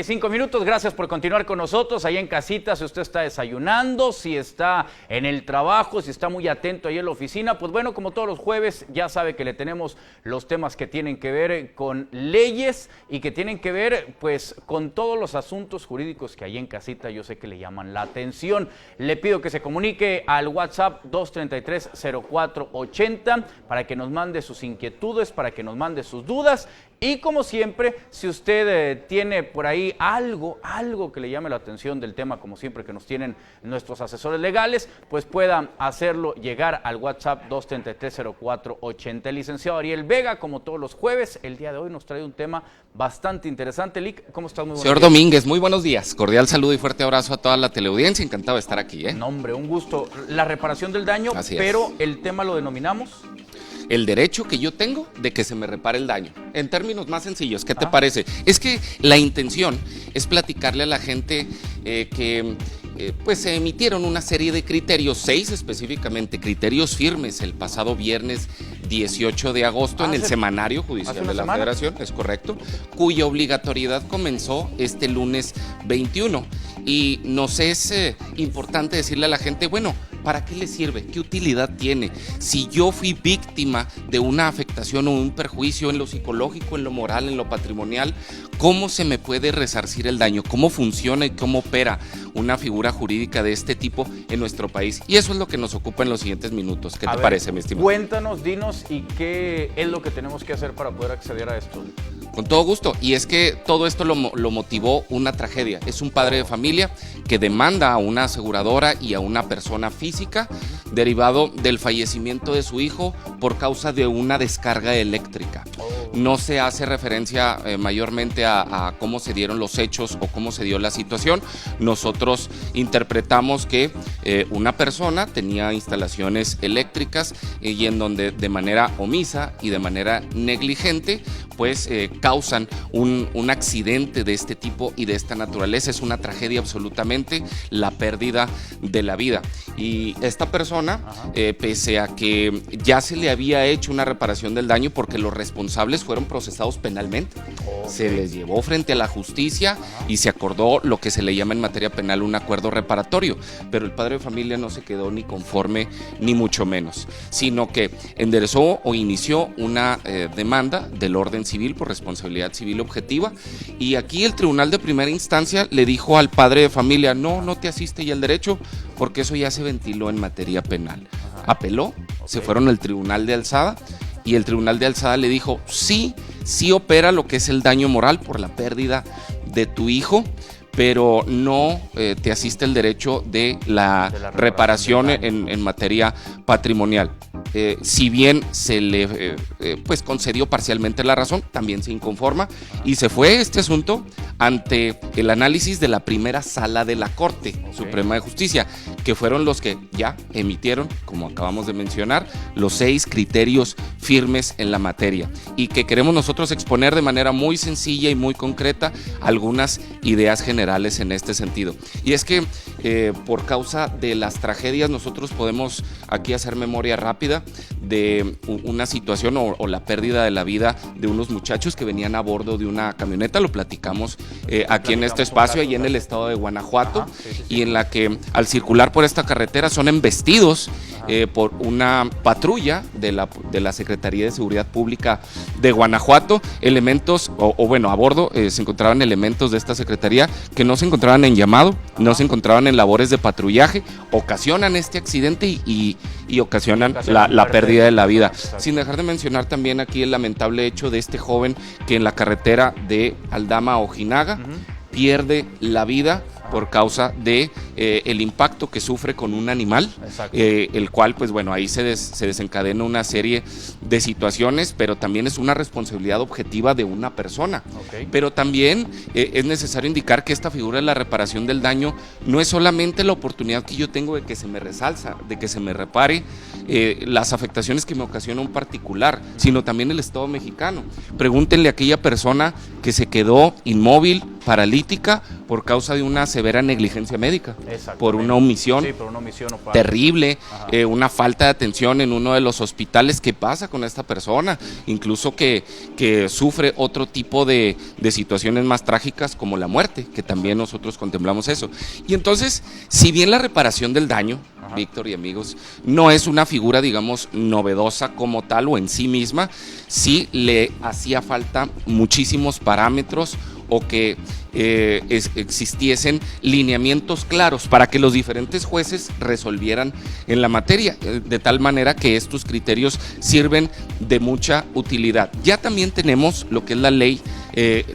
35 minutos. Gracias por continuar con nosotros ahí en casita. Si usted está desayunando, si está en el trabajo, si está muy atento ahí en la oficina, pues bueno, como todos los jueves, ya sabe que le tenemos los temas que tienen que ver con leyes y que tienen que ver pues con todos los asuntos jurídicos que ahí en casita yo sé que le llaman la atención. Le pido que se comunique al WhatsApp 233-0480 para que nos mande sus inquietudes, para que nos mande sus dudas. Y como siempre, si usted tiene por ahí algo que le llame la atención del tema, como siempre que nos tienen nuestros asesores legales, pues pueda hacerlo llegar al WhatsApp 233-0480. El licenciado Ariel Vega, como todos los jueves, el día de hoy nos trae un tema bastante interesante. Lic, ¿cómo estás? Muy buenos Señor días. Domínguez, muy buenos días. Cordial saludo y fuerte abrazo a toda la teleaudiencia. Encantado de estar aquí. No, hombre, un gusto. La reparación del daño, pero el tema lo denominamos... El derecho que yo tengo de que se me repare el daño. En términos más sencillos, ¿qué te parece? Es que la intención es platicarle a la gente que pues se emitieron una serie de criterios, 6 específicamente, criterios firmes el pasado viernes 18 de agosto en el Semanario Judicial de la Federación, es correcto, cuya obligatoriedad comenzó este lunes 21. Y nos es importante decirle a la gente, bueno, ¿para qué le sirve? ¿Qué utilidad tiene? Si yo fui víctima de una afectación o un perjuicio en lo psicológico, en lo moral, en lo patrimonial, ¿cómo se me puede resarcir el daño? ¿Cómo funciona y cómo opera una figura jurídica de este tipo en nuestro país? Y eso es lo que nos ocupa en los siguientes minutos. ¿Qué te parece, mi estimado? Cuéntanos, dinos, ¿y qué es lo que tenemos que hacer para poder acceder a esto? Con todo gusto, y es que todo esto lo motivó una tragedia. Es un padre de familia que demanda a una aseguradora y a una persona física derivado del fallecimiento de su hijo por causa de una descarga eléctrica. No se hace referencia mayormente a cómo se dieron los hechos o cómo se dio la situación. Nosotros interpretamos que una persona tenía instalaciones eléctricas y en donde de manera omisa y de manera negligente pues causan un accidente de este tipo y de esta naturaleza. Es una tragedia absolutamente, la pérdida de la vida. Y esta persona, pese a que ya se le había hecho una reparación del daño porque los responsables fueron procesados penalmente, se les llevó frente a la justicia y se acordó lo que se le llama en materia penal un acuerdo reparatorio, pero el padre de familia no se quedó ni conforme ni mucho menos, sino que enderezó o inició una demanda del orden civil por responsabilidad civil objetiva, y aquí el tribunal de primera instancia le dijo al padre de familia, no te asiste ya el derecho porque eso ya se ventiló en materia penal. Apeló, se fueron al tribunal de alzada y el tribunal de alzada le dijo, sí opera lo que es el daño moral por la pérdida de tu hijo, pero no te asiste el derecho de la reparación en materia patrimonial. Si bien se le pues concedió parcialmente la razón, también se inconforma y se fue este asunto ante el análisis de la primera sala de la Corte Suprema de Justicia, que fueron los que ya emitieron, como acabamos de mencionar, los 6 criterios firmes en la materia y que queremos nosotros exponer de manera muy sencilla y muy concreta algunas ideas generales en este sentido. Y es que por causa de las tragedias nosotros podemos aquí hacer memoria rápida de una situación o la pérdida de la vida de unos muchachos que venían a bordo de una camioneta, lo platicamos aquí en este espacio, allí en el estado de Guanajuato, y en la que al circular por esta carretera son embestidos por una patrulla de la Secretaría de Seguridad Pública de Guanajuato. Elementos, a bordo se encontraban elementos de esta secretaría que no se encontraban en llamado, no se encontraban en labores de patrullaje, ocasionan este accidente y ocasionan la pérdida de la vida. Sin dejar de mencionar también aquí el lamentable hecho de este joven que en la carretera de Aldama a Ojinaga pierde la vida por causa de el impacto que sufre con un animal, el cual pues bueno, ahí se desencadena una serie de situaciones, pero también es una responsabilidad objetiva de una persona. Pero también es necesario indicar que esta figura de la reparación del daño no es solamente la oportunidad que yo tengo de que se me resalza, de que se me repare las afectaciones que me ocasiona un particular, sino también el Estado mexicano. Pregúntenle a aquella persona que se quedó inmóvil, paralítica, por causa de una severa negligencia médica, por una omisión, terrible, una falta de atención en uno de los hospitales. ¿Qué pasa con esta persona? Incluso que sufre otro tipo de situaciones más trágicas como la muerte, que también nosotros contemplamos eso. Y entonces, si bien la reparación del daño, Víctor y amigos, no es una figura, digamos, novedosa como tal o en sí misma, sí le hacía falta muchísimos parámetros o que existiesen lineamientos claros para que los diferentes jueces resolvieran en la materia, de tal manera que estos criterios sirven de mucha utilidad. Ya también tenemos lo que es la ley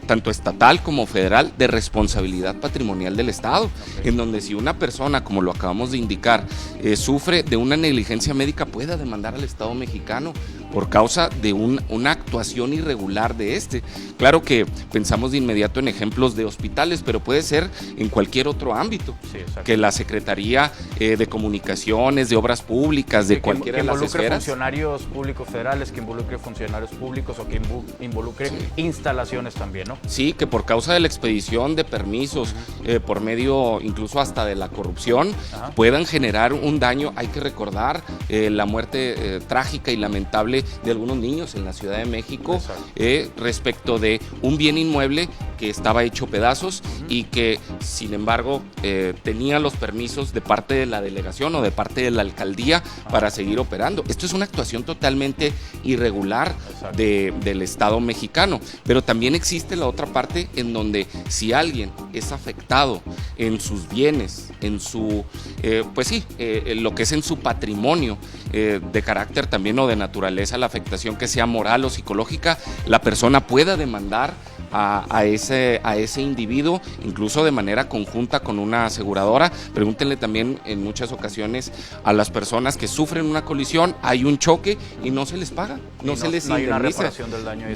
tanto estatal como federal de responsabilidad patrimonial del Estado, en donde si una persona, como lo acabamos de indicar, sufre de una negligencia médica, pueda demandar al Estado mexicano por causa de una actuación irregular de este. Claro que pensamos de inmediato en ejemplos de hospitales, pero puede ser en cualquier otro ámbito, que la Secretaría de Comunicaciones, de Obras Públicas, de cualquiera de las esferas. Que involucre funcionarios públicos federales, que involucre funcionarios públicos o que involucre instalaciones también, ¿no? Sí, que por causa de la expedición de permisos, por medio incluso hasta de la corrupción, puedan generar un daño. Hay que recordar la muerte trágica y lamentable de algunos niños en la Ciudad de México, respecto de un bien inmueble que estaba hecho pedazos y que sin embargo tenía los permisos de parte de la delegación o de parte de la alcaldía para seguir operando. Esto es una actuación totalmente irregular del Estado mexicano, pero también existe la otra parte en donde si alguien es afectado en sus bienes, en su, lo que es en su patrimonio de carácter también o de naturaleza, la afectación que sea moral o psicológica, la persona pueda demandar a ese individuo, incluso de manera conjunta con una aseguradora. Pregúntenle también en muchas ocasiones a las personas que sufren una colisión, hay un choque y no se les paga, no se les indemniza. No hay una reparación del daño,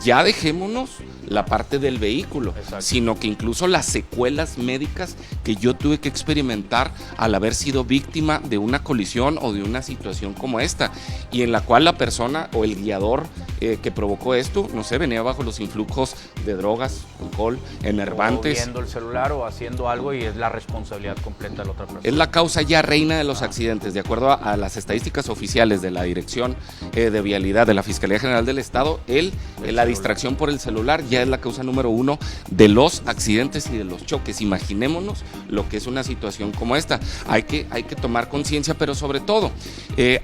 ya dejémonos la parte del vehículo, sino que incluso las secuelas médicas que yo tuve que experimentar al haber sido víctima de una colisión o de una situación como esta, y en la cual la persona o el guiador que provocó esto, no sé, venía bajo los influjos de drogas, alcohol, enervantes. O viendo el celular o haciendo algo y es la responsabilidad completa de la otra persona. Es la causa ya reina de los accidentes, de acuerdo a las estadísticas oficiales de la Dirección de Vialidad de la Fiscalía General del Estado. La distracción por el celular ya es la causa número 1 de los accidentes y de los choques. Imaginémonos lo que es una situación como esta. Hay que tomar conciencia, pero sobre todo,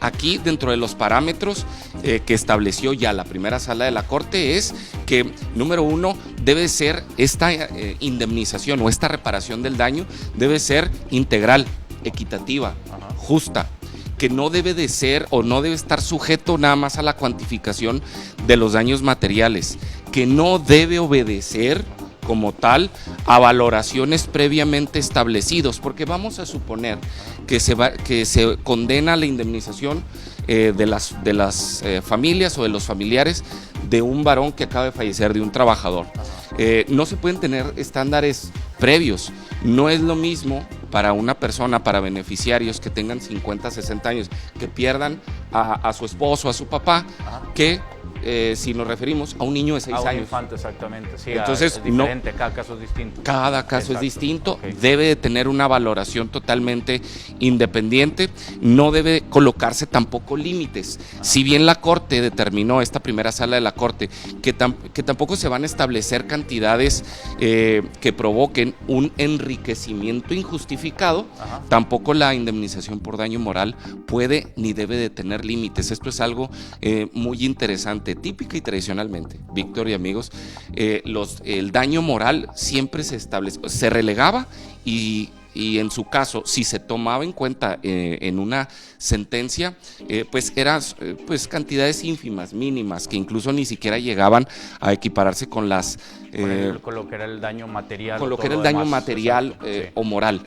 aquí dentro de los parámetros que estableció ya la primera sala de la Corte es que, número 1, debe ser esta indemnización o esta reparación del daño debe ser integral, equitativa, justa, que no debe de ser o no debe estar sujeto nada más a la cuantificación de los daños materiales, que no debe obedecer como tal a valoraciones previamente establecidos, porque vamos a suponer que se condena la indemnización de las familias o de los familiares de un varón que acaba de fallecer, de un trabajador. No se pueden tener estándares previos. No es lo mismo para una persona, para beneficiarios que tengan 50, 60 años, que pierdan a su esposo, a su papá, que si nos referimos a un niño de 6 años. A un infante, exactamente. Sí, entonces, es diferente, cada caso es distinto. Cada caso es distinto, debe de tener una valoración totalmente independiente, no debe colocarse tampoco límites. Si bien la Corte determinó, esta primera sala de la Corte, que tampoco se van a establecer cantidades que provoquen un enriquecimiento injustificado, tampoco la indemnización por daño moral puede ni debe de tener límites. Esto es algo muy interesante. Típica y tradicionalmente, Víctor y amigos, el daño moral siempre se relegaba y en su caso, si se tomaba en cuenta en una sentencia, pues eran cantidades ínfimas, mínimas, que incluso ni siquiera llegaban a equipararse con las... con lo que era el daño material. Con lo que era el daño material o moral,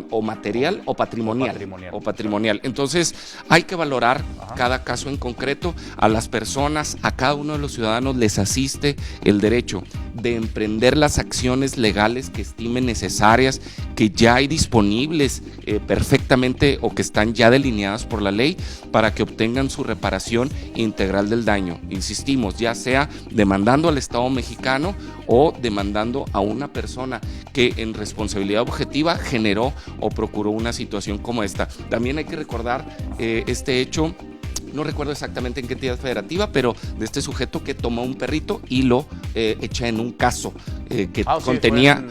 o material o patrimonial. Entonces, hay que valorar cada caso en concreto. A las personas, a cada uno de los ciudadanos les asiste el derecho de emprender las acciones legales que estimen necesarias, que ya hay disponibles perfectamente o que están ya delineadas por la ley para que obtengan su reparación integral del daño. Insistimos, ya sea demandando al Estado mexicano o demandando a una persona que en responsabilidad objetiva generó o procuró una situación como esta. También hay que recordar este hecho. No recuerdo exactamente en qué entidad federativa, pero de este sujeto que tomó un perrito y lo echa en un caso que contenía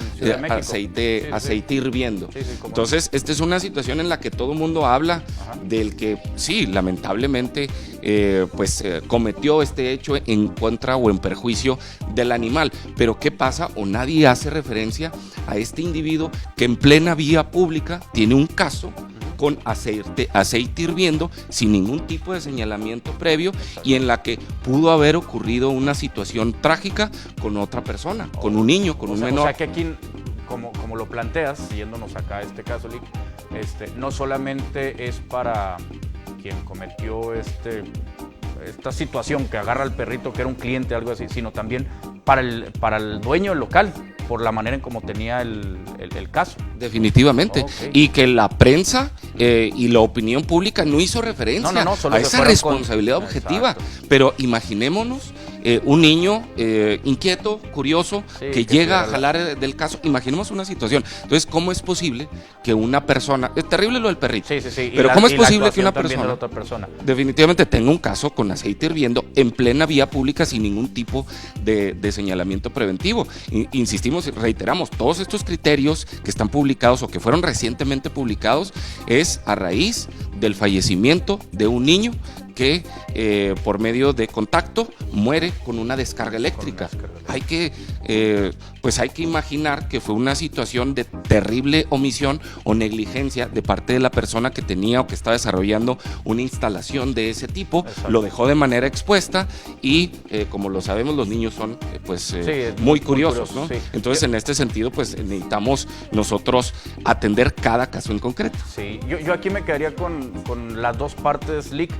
aceite hirviendo. Entonces, esta es una situación en la que todo el mundo habla del que sí, lamentablemente, cometió este hecho en contra o en perjuicio del animal. Pero ¿qué pasa? O nadie hace referencia a este individuo que en plena vía pública tiene un caso con aceite hirviendo sin ningún tipo de señalamiento previo y en la que pudo haber ocurrido una situación trágica con otra persona, con un niño, con un menor. O sea que aquí, como lo planteas, yéndonos acá a este caso, Lick, no solamente es para quien cometió esta situación que agarra al perrito que era un cliente, algo así, sino también para el dueño del local, por la manera en cómo tenía el caso. Definitivamente. Okay. Y que la prensa y la opinión pública no hizo referencia a esa responsabilidad objetiva. Exacto. Pero imaginémonos un niño inquieto, curioso, que llega a jalar del caso. Imaginemos una situación. Entonces, ¿cómo es posible que una persona... Es terrible lo del perrito. Sí. Pero ¿cómo es posible que una persona definitivamente tenga un caso con aceite hirviendo en plena vía pública sin ningún tipo de señalamiento preventivo? Insistimos y reiteramos, todos estos criterios que están publicados o que fueron recientemente publicados es a raíz del fallecimiento de un niño que por medio de contacto muere con una descarga eléctrica. Hay que imaginar que fue una situación de terrible omisión o negligencia de parte de la persona que tenía o que estaba desarrollando una instalación de ese tipo. Exacto. Lo dejó de manera expuesta y como lo sabemos, los niños son muy curiosos, ¿no? Sí. Entonces, en este sentido, pues necesitamos nosotros atender cada caso en concreto. Sí, yo aquí me quedaría con las dos partes, Lick.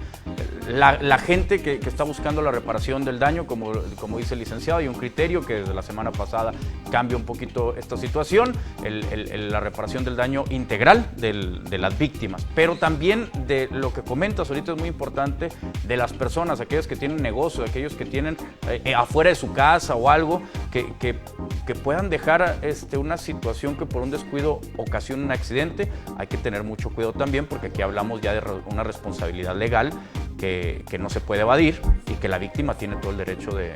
La gente que está buscando la reparación del daño, como dice el licenciado, hay un criterio que desde la semana pasada cambia un poquito esta situación, la reparación del daño integral de las víctimas, pero también de lo que comentas ahorita es muy importante, de las personas, aquellos que tienen negocio, aquellos que tienen afuera de su casa o algo, que puedan dejar una situación que por un descuido ocasione un accidente. Hay que tener mucho cuidado también, porque aquí hablamos ya de una responsabilidad legal que no se puede evadir y que la víctima tiene todo el derecho de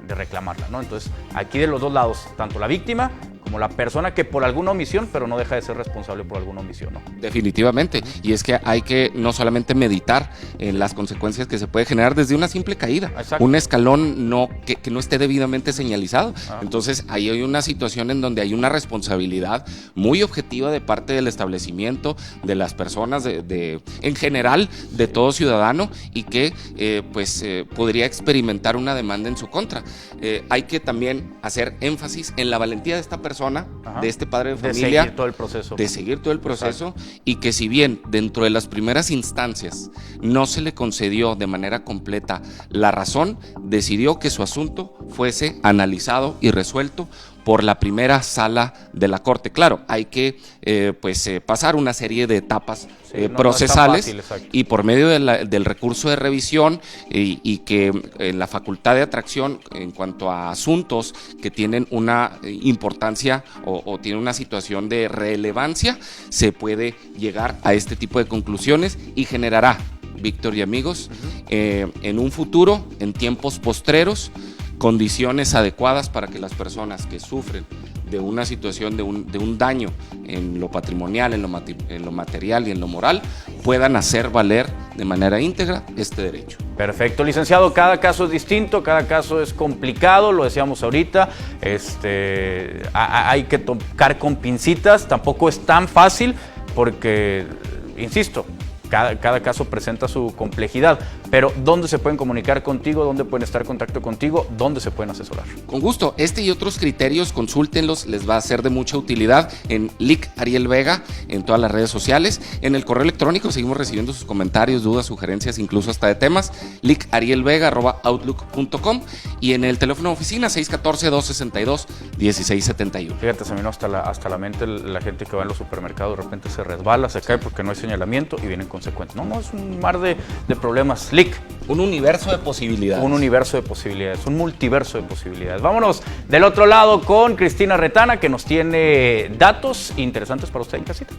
reclamarla, ¿no? Entonces, aquí de los dos lados, tanto la víctima como la persona que por alguna omisión, pero no deja de ser responsable por alguna omisión, ¿no? Definitivamente, y es que hay que no solamente meditar en las consecuencias que se puede generar desde una simple caída. Exacto. Un escalón que no esté debidamente señalizado. Entonces, ahí hay una situación en donde hay una responsabilidad muy objetiva de parte del establecimiento, de las personas, en general, de todo ciudadano, y que podría experimentar una demanda en su contra. Hay que también hacer énfasis en la valentía de esta persona, de este padre de familia, de seguir todo el proceso, Exacto. Y que si bien dentro de las primeras instancias no se le concedió de manera completa la razón, decidió que su asunto fuese analizado y resuelto por la primera sala de la Corte. Claro, hay que pasar una serie de etapas procesales, no fácil, y por medio del recurso de revisión y que la facultad de atracción en cuanto a asuntos que tienen una importancia o tienen una situación de relevancia, se puede llegar a este tipo de conclusiones y generará, Víctor y amigos, en un futuro, en tiempos postreros, condiciones adecuadas para que las personas que sufren de una situación de un daño en lo patrimonial, en lo material y en lo moral, puedan hacer valer de manera íntegra este derecho. Perfecto, licenciado, cada caso es distinto, cada caso es complicado, lo decíamos ahorita, hay que tocar con pincitas, tampoco es tan fácil porque, insisto, cada caso presenta su complejidad, pero ¿dónde se pueden comunicar contigo? ¿Dónde pueden estar en contacto contigo? ¿Dónde se pueden asesorar? Con gusto. Este y otros criterios, consúltenlos, les va a ser de mucha utilidad en LIC Ariel Vega, en todas las redes sociales. En el correo electrónico seguimos recibiendo sus comentarios, dudas, sugerencias, incluso hasta de temas, licarielvega@outlook.com, y en el teléfono de oficina 614-262-1671. Fíjate, se me vino hasta la mente la gente que va en los supermercados, de repente se resbala, se cae porque no hay señalamiento y vienen consecuencias. No, es un mar de problemas. LIC. Un universo de posibilidades. Un universo de posibilidades, un multiverso de posibilidades. Vámonos del otro lado con Cristina Retana, que nos tiene datos interesantes para usted en casita.